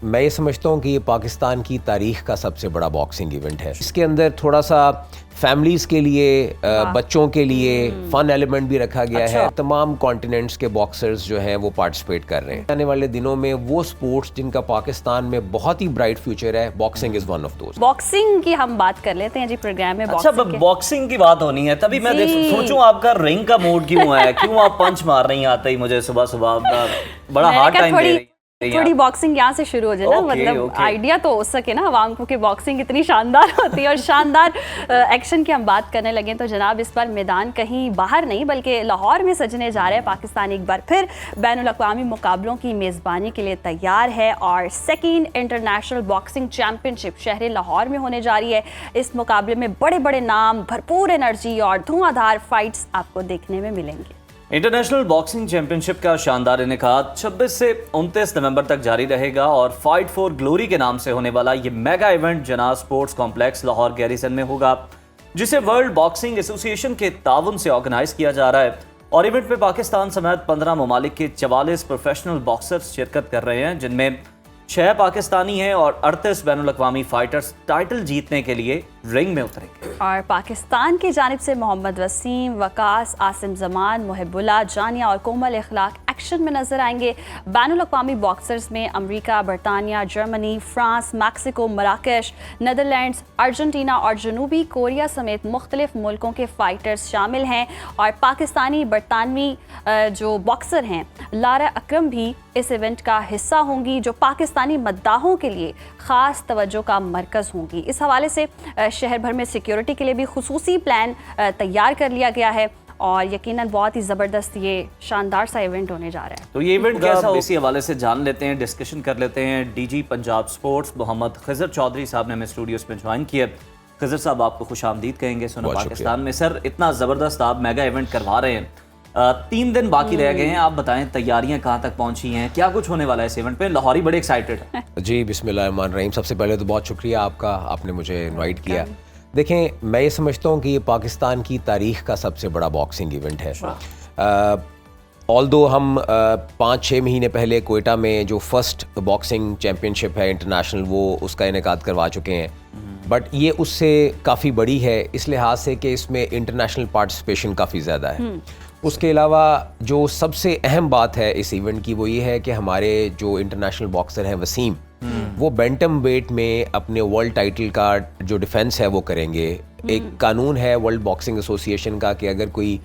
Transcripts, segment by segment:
میں یہ سمجھتا ہوں کہ یہ پاکستان کی تاریخ کا سب سے بڑا باکسنگ ایونٹ ہے. اس کے اندر تھوڑا سا فیملیز کے لیے, بچوں کے لیے فن ایلیمنٹ بھی رکھا گیا ہے. تمام کانٹیننٹس کے باکسرز جو ہیں وہ پارٹیسپیٹ کر رہے ہیں. آنے والے دنوں میں وہ سپورٹس جن کا پاکستان میں بہت ہی برائٹ فیوچر ہے, boxing is one of those. Boxing کی ہم بات کر لیتے ہیں جی پروگرام میں. اچھا, باکسنگ کی بات ہونی ہے تبھی میں سوچوں آپ کا رنگ کا موڈ کیوں ہے, کیوں آپ پنچ مار رہی آتے ہی مجھے صبح صبح بڑا ہارڈ ٹائم دے رہی. تھوڑی باکسنگ یہاں سے شروع ہو جائے نا, مطلب آئیڈیا تو ہو سکے نا عوام کو کہ باکسنگ اتنی شاندار ہوتی ہے. اور شاندار ایکشن کی ہم بات کرنے لگیں تو جناب اس بار میدان کہیں باہر نہیں بلکہ لاہور میں سجنے جا رہے ہیں. پاکستان ایک بار پھر بین الاقوامی مقابلوں کی میزبانی کے لیے تیار ہے اور سیکنڈ انٹرنیشنل باکسنگ چیمپئن شپ شہر لاہور میں ہونے جا رہی ہے. اس مقابلے میں بڑے بڑے نام, بھرپور انرجی اور دھواں دھار فائٹس آپ کو دیکھنے میں ملیں گے. انٹرنیشنل باکسنگ چیمپئن شپ کا شاندار انعقاد 26 سے 29 نومبر تک جاری رہے گا اور فائٹ فور گلوری کے نام سے ہونے والا یہ میگا ایونٹ جناح سپورٹس کمپلیکس لاہور گیریزن میں ہوگا, جسے ورلڈ باکسنگ ایسوسی ایشن کے تعاون سے آرگنائز کیا جا رہا ہے. اور ایونٹ میں پاکستان سمیت 15 ممالک کے 44 پروفیشنل باکسرز شرکت کر رہے ہیں, جن میں 6 پاکستانی ہیں اور 38 بین الاقوامی فائٹرز ٹائٹل جیتنے کے لیے رنگ میں اتریں گے. اور پاکستان کی جانب سے محمد وسیم, وقاص, عاصم زمان, محب اللہ, جانیہ اور کومل اخلاق ایکشن میں نظر آئیں گے. بین الاقوامی باکسرز میں امریکہ, برطانیہ, جرمنی, فرانس, میکسیکو, مراکش, نیدرلینڈز, ارجنٹینا اور جنوبی کوریا سمیت مختلف ملکوں کے فائٹرز شامل ہیں. اور پاکستانی برطانوی جو باکسر ہیں لارا اکرم بھی اس ایونٹ کا حصہ ہوں گی, جو پاکستانی مداحوں کے لیے خاص توجہ کا مرکز ہوں گی. اس حوالے سے شہر بھر میں سیکیورٹی کے لیے بھی خصوصی پلان تیار کر لیا گیا ہے اور یقیناً بہت ہی زبردست یہ شاندار سا ایونٹ ہونے جا رہا ہے. تو یہ ایونٹ کیسا ہو, اسی حوالے سے جان لیتے ہیں, ڈسکشن کر لیتے ہیں. ڈی جی پنجاب سپورٹس محمد خضر چودھری صاحب نے ہمیں اسٹوڈیوز میں جوائن کیا. خضر صاحب آپ کو خوش آمدید کہیں گے سنو پاکستان میں. سر اتنا زبردست آپ میگا ایونٹ کروا رہے ہیں, 3 دن باقی رہ گئے ہیں, آپ بتائیں تیاریاں کہاں تک پہنچی ہیں, کیا کچھ ہونے والا ہے اس ایونٹ پہ؟ لاہوری بڑے ایکسائٹڈ ہیں. جی بسم اللہ الرحمن الرحیم. سب سے پہلے تو بہت شکریہ آپ کا, آپ نے مجھے انوائٹ کیا. دیکھیں میں یہ سمجھتا ہوں کہ یہ پاکستان کی تاریخ کا سب سے بڑا باکسنگ ایونٹ ہے. آلدو ہم 5-6 مہینے پہلے کوئٹہ میں جو فرسٹ باکسنگ چیمپئن شپ ہے انٹرنیشنل, وہ اس کا انعقاد کروا چکے ہیں. بٹ یہ اس سے کافی بڑی ہے اس لحاظ سے کہ اس میں انٹرنیشنل پارٹیسپیشن کافی زیادہ ہے. اس کے علاوہ جو سب سے اہم بات ہے اس ایونٹ کی وہ یہ ہے کہ ہمارے جو انٹرنیشنل باکسر ہیں وسیم, وہ بینٹم ویٹ میں اپنے ورلڈ ٹائٹل کا جو ڈیفنس ہے وہ کریں گے. ایک قانون ہے ورلڈ باکسنگ ایسوسی ایشن کا کہ اگر کوئی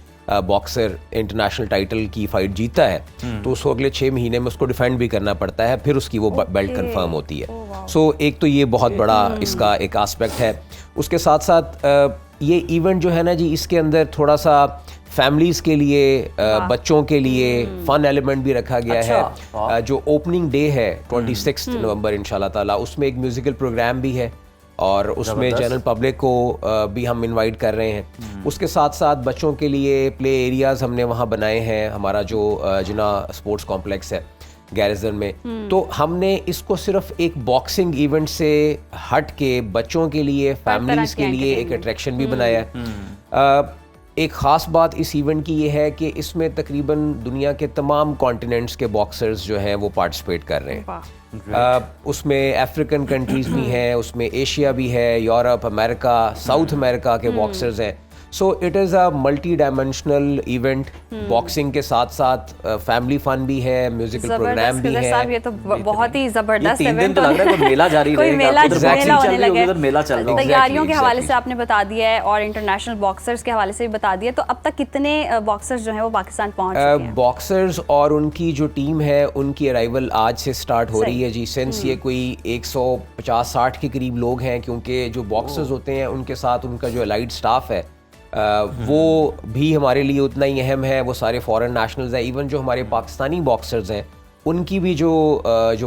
باکسر انٹرنیشنل ٹائٹل کی فائٹ جیتا ہے تو اس کو اگلے 6 مہینے میں اس کو ڈیفینڈ بھی کرنا پڑتا ہے, پھر اس کی وہ بیلٹ کنفرم ہوتی ہے. سو ایک تو یہ بہت بڑا اس کا ایک آسپیکٹ ہے. اس کے ساتھ ساتھ یہ ایونٹ جو ہے نا جی, اس کے اندر تھوڑا سا فیملیز کے لیے, بچوں کے لیے فن ایلیمنٹ بھی رکھا گیا ہے. جو اوپننگ ڈے ہے 26 نومبر انشاءاللہ تعالیٰ, اس میں ایک میوزیکل پروگرام بھی ہے اور اس میں جنرل پبلک کو بھی ہم انوائٹ کر رہے ہیں. اس کے ساتھ ساتھ بچوں کے لیے پلے ایریاز ہم نے وہاں بنائے ہیں. ہمارا جو جناح اسپورٹس کمپلیکس ہے گیریزن میں, تو ہم نے اس کو صرف ایک باکسنگ ایونٹ سے ہٹ کے بچوں کے لیے, فیملیز کے لیے ایک اٹریکشن بھی بنایا ہے. ایک خاص بات اس ایونٹ کی یہ ہے کہ اس میں تقریباً دنیا کے تمام کانٹیننٹس کے باکسرز جو ہیں وہ پارٹیسپیٹ کر رہے ہیں. اس میں افریقن کنٹریز بھی ہیں, اس میں ایشیا بھی ہے, یورپ, امریکہ, ساؤتھ امریکہ کے باکسرز ہیں. So it is a multi dimensional event. Boxing کے ساتھ ساتھ فیملی فن بھی ہے, میوزیکل پروگرام بھی ہے. یہ تو بہت ہی زبردست ایونٹ ہے. کوئی میلہ جاری رہے گا, تیاریوں کے حوالے سے آپ نے بتا دیا ہے اور انٹرنیشنل باکسرز کے حوالے سے بھی بتا دیا. تو اب تک کتنے باکسرز جو ہیں وہ پاکستان پہنچ چکے ہیں؟ باکسرز اور ان کی جو ٹیم ہے ان کی ارائیول آج سے سٹارٹ ہو رہی ہے جی. سنس یہ کوئی 150-60 کے قریب لوگ ہیں, کیونکہ جو باکسرز ہوتے ہیں ان کے ساتھ ان کا جو الائڈ سٹاف ہے وہ بھی ہمارے لیے اتنا ہی اہم ہے. وہ سارے فورن نیشنلز ہیں. ایون جو ہمارے پاکستانی باکسرز ہیں ان کی بھی جو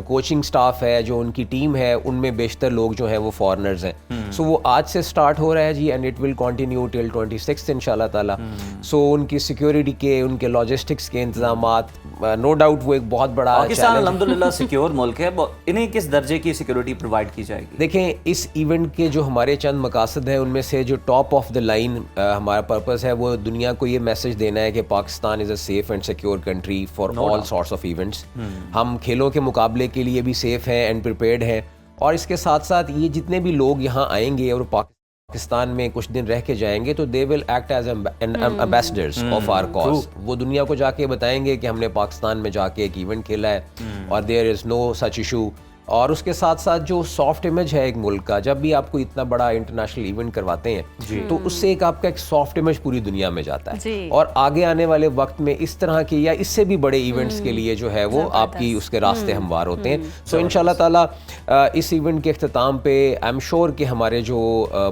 کوچنگ سٹاف ہے, جو ان کی ٹیم ہے, ان میں بیشتر لوگ جو ہیں وہ فارنرز ہیں. سو وہ آج سے سٹارٹ ہو رہا ہے جی, and it will continue till 26 انشاءاللہ تعالیٰ. سو ان کی سیکیورٹی کے, ان کے لاجسٹکس کے انتظامات नो डाउट वो एक बहुत बड़ा पाकिस्तान challenge है। अल्हम्दुलिल्लाह सिक्योर मुल्क है, इन्हें किस दर्जे की सिक्योरिटी प्रोवाइड की जाएगी? देखें, इस इवेंट के जो हमारे चंद मकासद हैं उनमें से जो टॉप ऑफ द लाइन हमारा पर्पस है वो दुनिया को ये मैसेज देना है कि Pakistan is a safe and secure country for all sorts of events. हम खेलों के मुकाबले के लिए भी सेफ हैं एंड प्रिपेयर्ड हैं, और इसके साथ साथ ये जितने भी लोग यहाँ आएंगे और पाकिस्तान में कुछ दिन रह के जाएंगे तो they will act as ambassadors of our cause. वो दुनिया को जाके बताएंगे कि हमने पाकिस्तान में जाके एक इवेंट खेला है और there is no such issue. और उसके साथ साथ जो सॉफ्ट इमेज है एक मुल्क का, जब भी आपको इतना बड़ा इंटरनेशनल इवेंट करवाते हैं तो उससे एक आपका एक सॉफ्ट इमेज पूरी दुनिया में जाता है, और आगे आने वाले वक्त में इस तरह के या इससे भी बड़े इवेंट्स के लिए जो है वो आपकी उसके रास्ते हमवार होते हैं। सो इंशाल्लाह ताला इस इवेंट के अख्ताम पे आई एम श्योर कि हमारे जो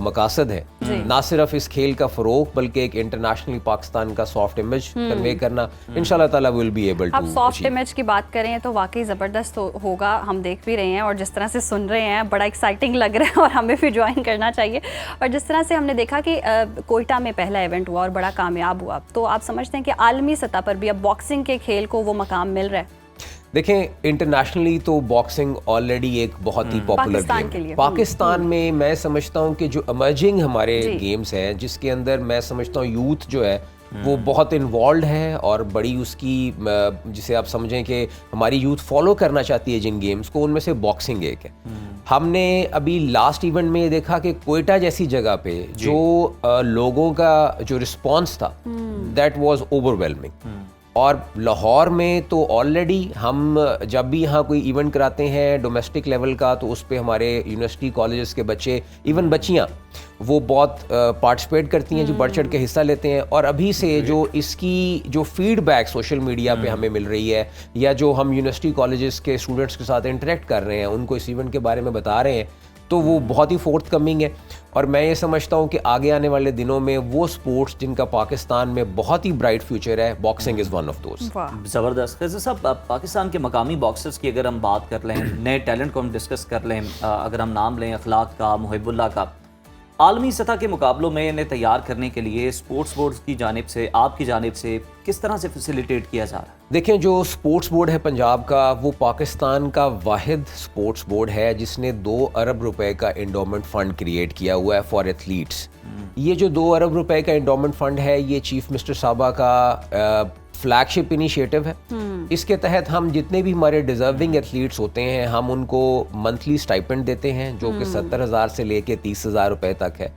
मकासद है ना सिर्फ इस खेल का फ़रोग बल्कि एक इंटरनेशनली पाकिस्तान का सॉफ्ट इमेज कन्वे करना, इंशाल्लाह ताला विल बी एबल टू। अब सॉफ्ट इमेज की बात करें तो वाकई ज़बरदस्त होगा, हम देख भी रहे हैं और जिस तरह से सुन रहे हैं बड़ा एक्साइटिंग लग रहा है और हमें भी ज्वाइन करना चाहिए। और जिस तरह से हमने देखा कि कोयटा में पहला इवेंट हुआ और बड़ा कामयाब हुआ, तो आप समझते हैं कि आलमी सतह पर भी अब बॉक्सिंग के खेल को वो मकाम मिल रहा है? देखें, इंटरनेशनली तो बॉक्सिंग ऑलरेडी एक बहुत ही पॉपुलर गेम है पाकिस्तान में। मैं समझता हूँ कि जो इमर्जिंग हमारे गेम्स हैं जिसके अंदर मैं समझता हूँ यूथ जो है वो बहुत इन्वॉल्व है और बड़ी उसकी जिसे आप समझें कि हमारी यूथ फॉलो करना चाहती है जिन गेम्स को, उनमें से बॉक्सिंग एक है। हमने अभी लास्ट इवेंट में ये देखा कि कोयटा जैसी जगह पे जो लोगों का जो रिस्पॉन्स था दैट वाज ओवरवेलमिंग। और लाहौर में तो ऑलरेडी हम जब भी यहाँ कोई इवेंट कराते हैं डोमेस्टिक लेवल का तो उस पे हमारे यूनिवर्सिटी कॉलेजेस के बच्चे, इवन बच्चियाँ, वो बहुत पार्टिसिपेट करती हैं, जो बढ़ चढ़ के हिस्सा लेते हैं। और अभी से जो इसकी जो फीडबैक सोशल मीडिया पे हमें मिल रही है या जो हम यूनिवर्सिटी कॉलेजेस के स्टूडेंट्स के साथ इंटरेक्ट कर रहे हैं, उनको इस इवेंट के बारे में बता रहे हैं, तो वो बहुत ही फोर्थ कमिंग है। और मैं ये समझता हूँ कि आगे आने वाले दिनों में वो स्पोर्ट्स जिनका पाकिस्तान में बहुत ही ब्राइट फ्यूचर है, boxing is one of those. ज़बरदस्त। खैज़र साहब, पाकिस्तान के मकामी बॉक्सर्स की अगर हम बात कर लें, नए टैलेंट को हम डिस्कस कर लें, अगर हम नाम लें अखलाक का, मुहिबुल्लाह का, आलमी सतह के मुकाबलों में इन्हें तैयार करने के लिए स्पोर्ट्स बोर्ड की जानिब से, आपकी जानिब से किस तरह से फैसिलिटेट किया जा रहा है? देखें, जो स्पोर्ट्स बोर्ड है पंजाब का, वो पाकिस्तान का वाहिद स्पोर्ट्स बोर्ड है जिसने 2 अरब रुपए का एंडोमेंट फ़ंड क्रिएट किया हुआ है फॉर एथलीट्स। ये जो 2 अरब रुपए का एंडोमेंट फ़ंड है ये चीफ मिनिस्टर साहबा का फ्लैगशिप इनिशिएटिव है। इसके तहत हम जितने भी हमारे डिजर्विंग एथलीट्स होते हैं हम उनको मंथली स्टाइपेंड देते हैं जो कि 70,000 से लेके 30,000 रुपए तक है।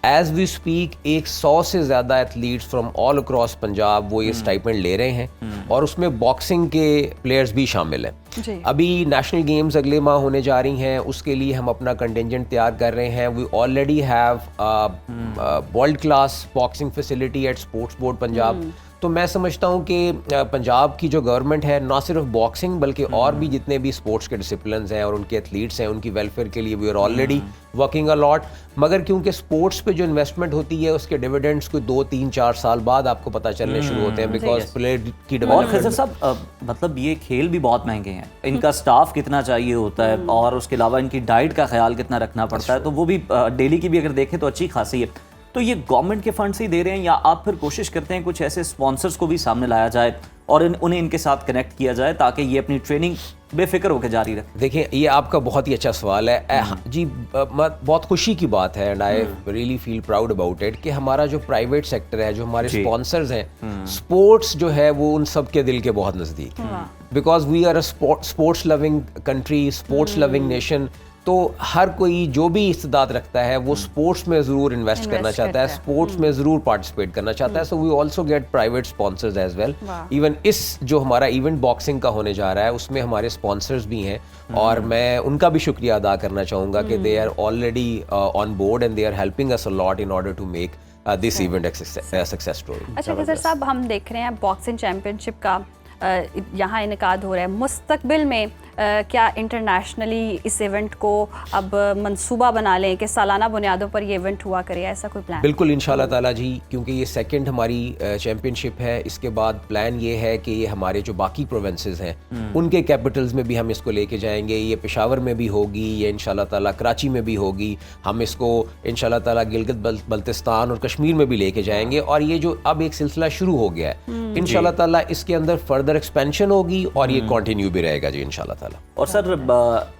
एज वी स्पीक 100 से ज़्यादा athletes from all across Punjab वो ये स्टाइपेंड ले रहे हैं और उसमें बॉक्सिंग के प्लेयर्स भी शामिल हैं। अभी नेशनल गेम्स अगले माह होने जा रही हैं, उसके लिए हम अपना कंटिजेंट तैयार कर रहे हैं। We already have world class boxing facility at sports board Punjab. तो मैं समझता हूँ कि पंजाब की जो गवर्नमेंट है ना सिर्फ बॉक्सिंग बल्कि और भी जितने भी स्पोर्ट्स के डिसिप्लिन्स हैं और उनके एथलीट्स हैं उनकी वेलफेयर के लिए we are already working a lot. मगर क्योंकि स्पोर्ट्स पे जो इन्वेस्टमेंट होती है उसके डिविडेंड्स को 2, 3, 4 साल बाद आपको पता चलने शुरू होते हैं बिकॉज प्लेयर की डेवलपमेंट। और खैज़र साहब, मतलब ये खेल भी बहुत महंगे हैं, इनका स्टाफ कितना चाहिए होता है और उसके अलावा इनकी डाइट का ख्याल कितना रखना पड़ता है, तो वो भी डेली की भी अगर देखें तो अच्छी खासी है। तो ये गवर्नमेंट के फंड से ही दे रहे हैं या आप फिर कोशिश करते हैं कुछ ऐसे स्पॉन्सर्स को भी सामने लाया जाए और उन्हें इनके साथ कनेक्ट किया जाए ताकि ये अपनी ट्रेनिंग बेफिक्र होकर जारी रखें? देखिए, ये आपका बहुत ही अच्छा सवाल है जी। बहुत खुशी की बात है and I really feel proud about it कि हमारा जो प्राइवेट सेक्टर है, जो हमारे स्पॉन्सर्स हैं, स्पोर्ट्स जो है वो उन सब के दिल के बहुत नज़दीक है because we are a sports loving country, sports loving nation. तो हर कोई जो भी इस्तेदाद रखता है वो स्पोर्ट्स में ज़रूर इन्वेस्ट करना चाहता है, स्पोर्ट्स में ज़रूर पार्टिसिपेट करना चाहता है। So we also get private sponsors as well. Even इस जो हमारा इवेंट बॉक्सिंग का होने जा रहा है उसमें हमारे स्पॉन्सर्स भी हैं और मैं उनका भी शुक्रिया अदा करना चाहूँगा कि they are already on board and they are helping us a lot in order to make this event success story. अच्छा खैज़र साहब, हम देख रहे हैं बॉक्सिंग चैम्पियनशिप का यहाँ इनेकाद हो रहा है। मुस्तकबिल में क्या इंटरनेशनली इस इवेंट को अब मंसूबा बना लें कि सालाना बुनियादों पर ये इवेंट हुआ करे, ऐसा कोई प्लान? बिल्कुल, इंशाल्लाह ताला जी, क्योंकि ये सेकंड हमारी चैम्पियनशिप है। इसके बाद प्लान ये है कि ये हमारे जो बाकी प्रोविंसेस हैं उनके कैपिटल्स में भी हम इसको लेके जाएंगे। ये पेशावर में भी होगी, ये इंशाल्लाह ताला कराची में भी होगी। हम इसको इंशाल्लाह ताला गिलगित बल्तिस्तान और कश्मीर में भी लेके जाएंगे और ये जो अब एक सिलसिला शुरू हो गया है इंशाल्लाह ताला इसके अंदर फर्दर फर्दर एक्सपेंशन होगी और ये कंटिन्यू भी रहेगा जी इंशाल्लाह ताला। और सर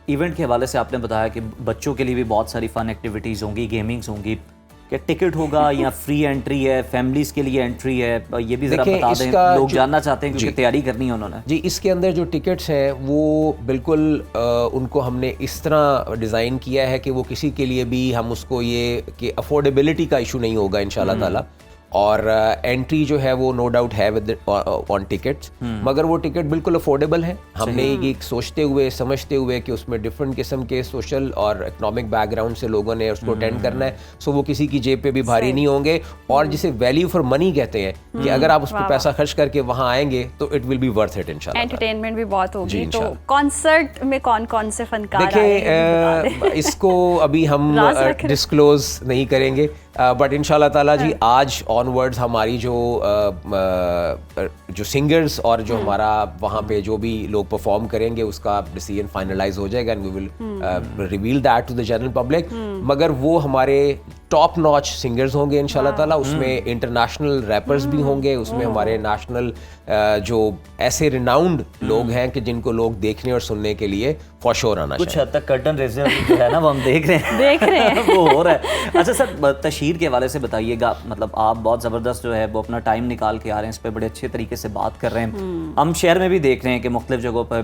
इवेंट के हवाले से आपने बताया कि बच्चों के लिए भी बहुत सारी फन एक्टिविटीज़ होंगी, गेमिंग्स होंगी, क्या टिकट होगा या फ्री एंट्री है, फैमिलीज के लिए एंट्री है, ये भी जरा बता दें, लोग जानना चाहते हैं क्योंकि तैयारी करनी है उन्होंने। जी, इसके अंदर जो टिकट्स हैं वो बिल्कुल उनको हमने इस तरह डिज़ाइन किया है कि वो किसी के लिए भी हम उसको ये कि अफोर्डेबिलिटी का इशू नहीं होगा इंशाल्लाह ताला, और एंट्री जो है वो नो डाउट है विद ऑन टिकट्स, मगर वो टिकट बिल्कुल अफोर्डेबल है। हमने ये सोचते हुए समझते हुए कि उसमें डिफरेंट किस्म के सोशल और इकोनॉमिक बैकग्राउंड से लोगों ने उसको अटेंड करना है, सो वो किसी की जेब पे भी भारी नहीं होंगे, और जिसे वैल्यू फॉर मनी कहते हैं कि अगर आप उस पर पैसा खर्च करके वहाँ आएंगे तो it will B worth it इंशाल्लाह। एंटरटेनमेंट भी बहुत होगी। तो कॉन्सर्ट में कौन कौन से फनकार देखें, इसको अभी हम डिस्क्लोज नहीं करेंगे, बट इंशाल्लाह ताला जी आज ऑनवर्ड्स हमारी जो सिंगर्स और जो हमारा वहाँ पे जो भी लोग परफॉर्म करेंगे उसका डिसीजन फाइनलाइज हो जाएगा, and we will reveal that to the general public. मगर वो हमारे टॉप नॉच सिंगर्स होंगे इंशाल्लाह ताला, उसमें इंटरनेशनल रैपर्स भी होंगे, उसमें हमारे नेशनल जो ऐसे रिनाउंड लोग हैं कि जिनको लोग देखने और सुनने के लिए फॉर श्योर आना कुछ हद तक कर्टन रेजर जो है ना वो हम देख रहे हैं वो हो रहा है। अच्छा सर, तशहीर के हवाले से बताइएगा, मतलब आप बहुत ज़बरदस्त जो है वो अपना टाइम निकाल के आ रहे हैं, इस पर बड़े अच्छे तरीके से बात कर रहे हैं। हम शहर में भी देख रहे हैं कि मुख्तलिफ जगहों पर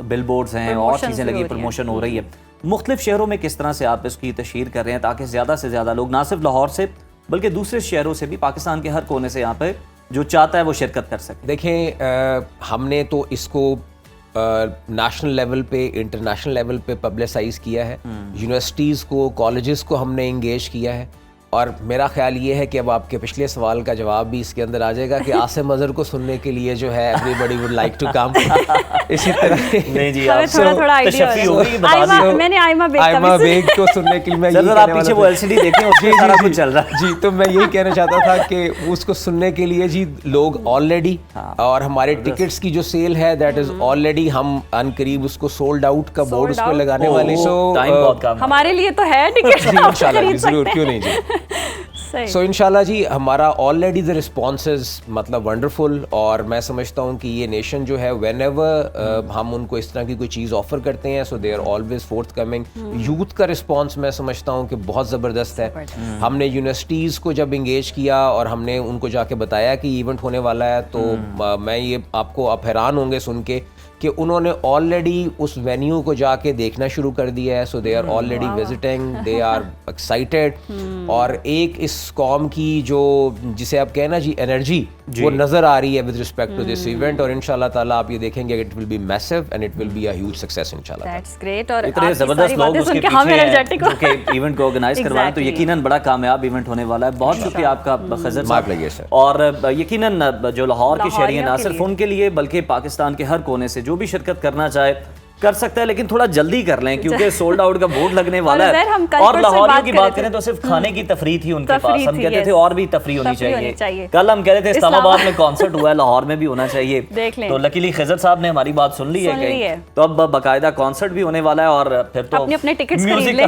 बिल बोर्ड्स हैं और चीज़ें लगी, प्रमोशन हो रही है। मुख्तलिफ शहरों में किस तरह से आप इसकी तशहीर कर रहे हैं ताकि ज़्यादा से ज़्यादा लोग ना सिर्फ लाहौर से बल्कि दूसरे शहरों से भी, पाकिस्तान के हर कोने से यहाँ पे जो चाहता है वो शिरकत कर सके? देखें, हमने तो इसको नेशनल लेवल पे, इंटरनेशनल लेवल पे पब्लिसाइज किया है, यूनिवर्सिटीज़ को, कॉलेजेस को हमने इंगेज किया है, और मेरा ख्याल ये है कि अब आपके पिछले सवाल का जवाब भी इसके अंदर आ जाएगा कि आसिम अजहर को सुनने के लिए जो है everybody would like to come. इसी तरह नहीं जी, थोड़ा आइडिया मैंने आइमा बेग को सुनने के लिए मैं जरा आप पीछे वो एलसीडी देखें, उसमें सारा कुछ चल रहा है जी। तो मैं यही कहना चाहता था कि उसको सुनने के लिए जी लोग ऑलरेडी, और हमारे टिकट्स की जो सेल है दैट इज ऑलरेडी, हम अनकरीब उसको सोल्ड आउट का बोर्ड उस पर लगाने वाले। सो हमारे लिए तो है टिकट, इंशाल्लाह जरूर, क्यों नहीं जी। सो इंशाल्लाह जी हमारा ऑलरेडी द रिस्पॉन्स इज मतलब वंडरफुल, और मैं समझता हूँ कि ये नेशन जो है व्हेन एवर हम उनको इस तरह की कोई चीज़ ऑफर करते हैं so they are always forthcoming. Youth का रिस्पॉन्स मैं समझता हूँ कि बहुत ज़बरदस्त है। हमने यूनिवर्सिटीज़ को जब इंगेज किया और हमने उनको जाके बताया कि इवेंट होने वाला है, तो मैं ये आपको आप हैरान होंगे सुन के कि उन्होंने ऑलरेडी उस वेन्यू को जाके देखना शुरू कर दिया है। So they are already visiting, they are excited, और एक इस कौम की जो जिसे आप कहें ना जी एनर्जी, वो नजर आ रही है with respect to this event, और इंशाल्लाह ताला आप ये देखेंगे it will be massive and it will be a huge success इंशाल्लाह। That's great. और इतने जबरदस्त लोग उसके पीछे हैं जो कि इवेंट को ऑर्गेनाइज करवाएं, तो यकीनन बड़ा कामयाब इवेंट होने वाला है। बहुत शुक्रिया आपका खज़र साहब, और यकीनन जो लाहौर के शहरी हैं ना सिर्फ उनके लिए बल्कि पाकिस्तान के हर कोने से जो भी शिरकत करना चाहे कर सकता है, लेकिन थोड़ा जल्दी कर लें क्योंकि सोल्ड आउट का बोर्ड लगने वाला है। और लाहौरियों की बात करें तो सिर्फ खाने की तफरीह थी उनके पास, हम कहते थे और भी तफरीह होनी चाहिए। कल हम कह रहे थे इस्लामाबाद में कॉन्सर्ट हुआ है, लाहौर में भी होना चाहिए, तो लकीली खज़र साहब ने हमारी बात सुन ली है, तो अब बाकायदा कॉन्सर्ट भी होने वाला है, और फिर तो अपने टिकट्स खरीद लें।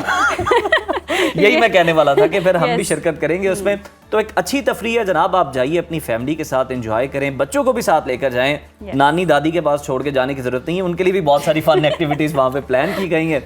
यही मैं कहने वाला था कि फिर हम भी शिरकत करेंगे उसमें। तो एक अच्छी तफरीह है जनाब, आप जाइए अपनी फैमिली के साथ एंजॉय करें, बच्चों को भी साथ लेकर जाएं, नानी दादी के पास छोड़ के जाने की जरूरत नहीं है, उनके लिए भी बहुत सारी फन एक्टिविटीज वहाँ पे प्लान की गई हैं।